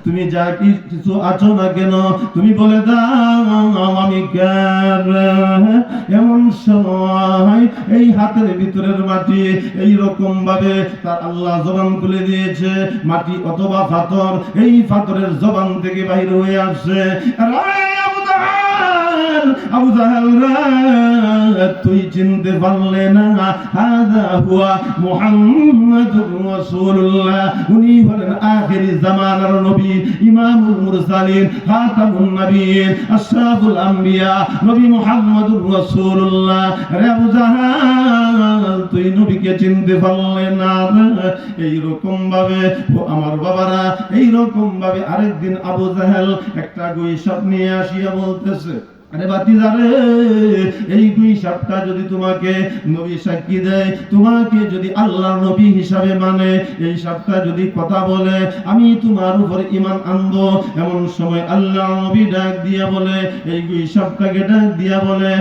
তুমি যা কিছু আছো না কেন তুমি বলে দাও আমি কেন। এমন সময় এই হাতের ভিতরের মাটি এই রকম ভাবে তার আল্লাহ জবান খুলে দিয়েছে, মাটি অথবা পাথর, এই পাথরের জবান থেকে বাইরে হয়ে আসছে, আবু জাহেল তুই চিনতে পারলে না? হাযা হুয়া মুহাম্মাদুর রাসূলুল্লাহ, উনি হলেন আখিরি জামানার নবী, ইমামুল মুরসালিন, খাতামুন নবিয়্যিন, আশরাফুল আম্বিয়া, নবী মুহাম্মাদুর রাসূলুল্লাহ। রে আবু জাহেল তুই নবীকে চিনতে পারলে না? এই রকম ভাবে ও আমার বাবারা, এই রকম ভাবে আরেকদিন আবু জাহেল একটা গুইসাপ নিয়ে আসিয়া বলতেছে, আরে বাতিজারে, এই দুই সাপটা যদি তোমাকে নবী সাক্ষী দেয়, তোমাকে যদি আল্লাহর নবী হিসাবে মানে, এই সাপটা যদি কথা বলে, আমি তোমার উপর ঈমান আনবো। এমন সময় আল্লাহর নবী ডাক দিয়া বলে, এই দুই সাপটাকে ডাক দিয়া বলে,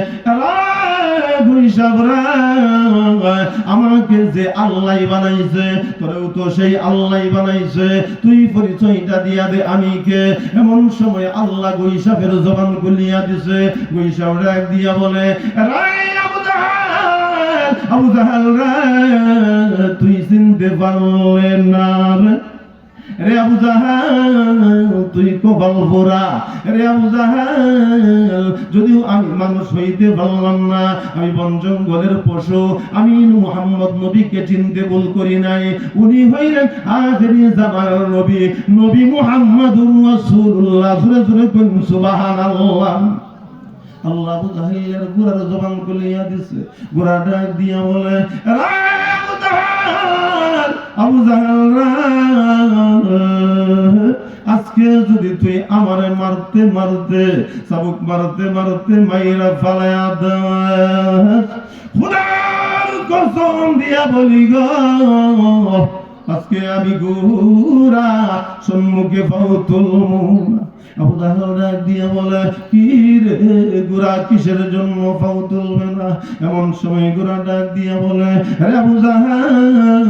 আমাকে যে আল্লাহ বানাইছে, তোরেও তো সেই আল্লাহ বানাইছে, তুই পরিচয়টা দিয়া দে আমি কে। এমন সময় আল্লাহ গুইসাপের জবান খুলিয়া দিছে, গুইসাপ ডাক দিয়া বলে, আবু জাহেল রে তুই চিনতে পারলে না? রে আবু জাহেল তুই কপাল পোড়া। রে আবু জাহেল যদিও আমি মানুষ হইতে পারলাম না, আমি বন জঙ্গলের পশু, আমি মুহাম্মদ নবীকে চিনতে ভুল করি নাই। উনি হইলেন আখিরি জামানার নবী, নবী মুহাম্মদুর রাসূলুল্লাহ। জোরে জোরে বলুন সুবহানাল্লাহ। আল্লাহ আবু জাহেলের গোড়ার জবান খুলিয়া দিছে, গোড়া ডাক দিয়া বলে, আবু জাহেল আজকে যদি তুই আমারে মারতে মারতে, চাবুক মারতে মারতে মাইরা ফালায়া দাস, খোদার কসম দিয়া বলি গো, আজকে আমি গোরা সম্মুখে পাও তুলমু না। আবু জাহেল ডাক দিয়ে বলে, কি রে গোরা কিসের জন্য পাও তুলবে না? এমন সময় গোরা ডাক দিয়ে বলে, রে আবু জাহেল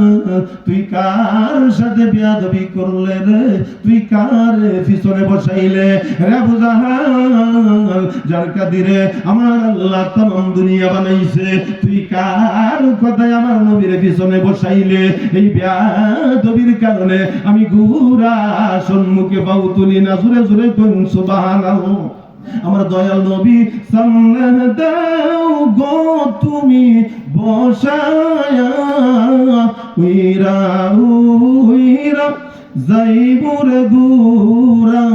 তুই কার সাথে বিয়াদবি করলে রে? তুই কার পিছনে বসাইলে? রে আবু জাহেল যার কাদিরে আমার আল্লাহ তামাম দুনিয়া বানাইছে, তুই কার কথায় আমার নবীর পিছনে বসাইলে? এই বিয়াদবির কারণে আমি গোরা সম্মুখে পাও তুলি না। জোরে জোরে কোন সুবহানাল্লাহ। আমার দয়াল নবী সামনে দাও গো তুমি বসায়া, উইরা উইরা যাইবুর গুরা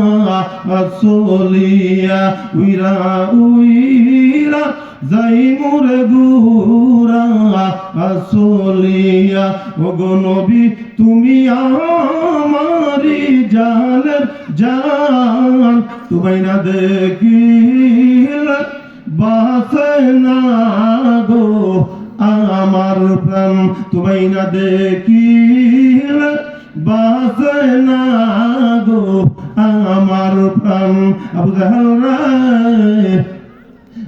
আসলিয়া, উইরা উইরা যাইবুর গুরা আসলিয়া। ওগো নবী তুমি আমারি জানের জান, তুমি না দেখিলে বাসে না গো আমার প্রাণ, তুমি না দেখিলে বাসে না গো আমার প্রাণ। আবু জাহেল রে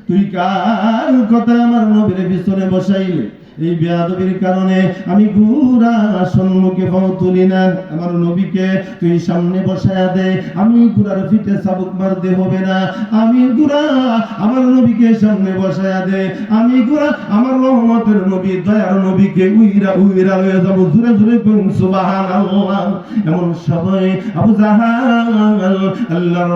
তুই কার কথা আমার নবীর পিছনে বসাইলে? এই বেয়াদবির কারণে আমি গোরা সম্মুখে পাও তুলি না। আমার নবীকে তুই সামনে বসায়া দে, আমি গোরার পিঠে চাবুক মারতে হবে না। আমি গোরা আমার নবীকে সামনে বসায়া দে, আমি গোরা আমার রহমতের নবী দয়ার নবীকে উইরা উইরা লয়ে যাব। জোরে জোরে বলুন সুবহানাল্লাহ। এমন সময় আবু জাহেল আল্লাহর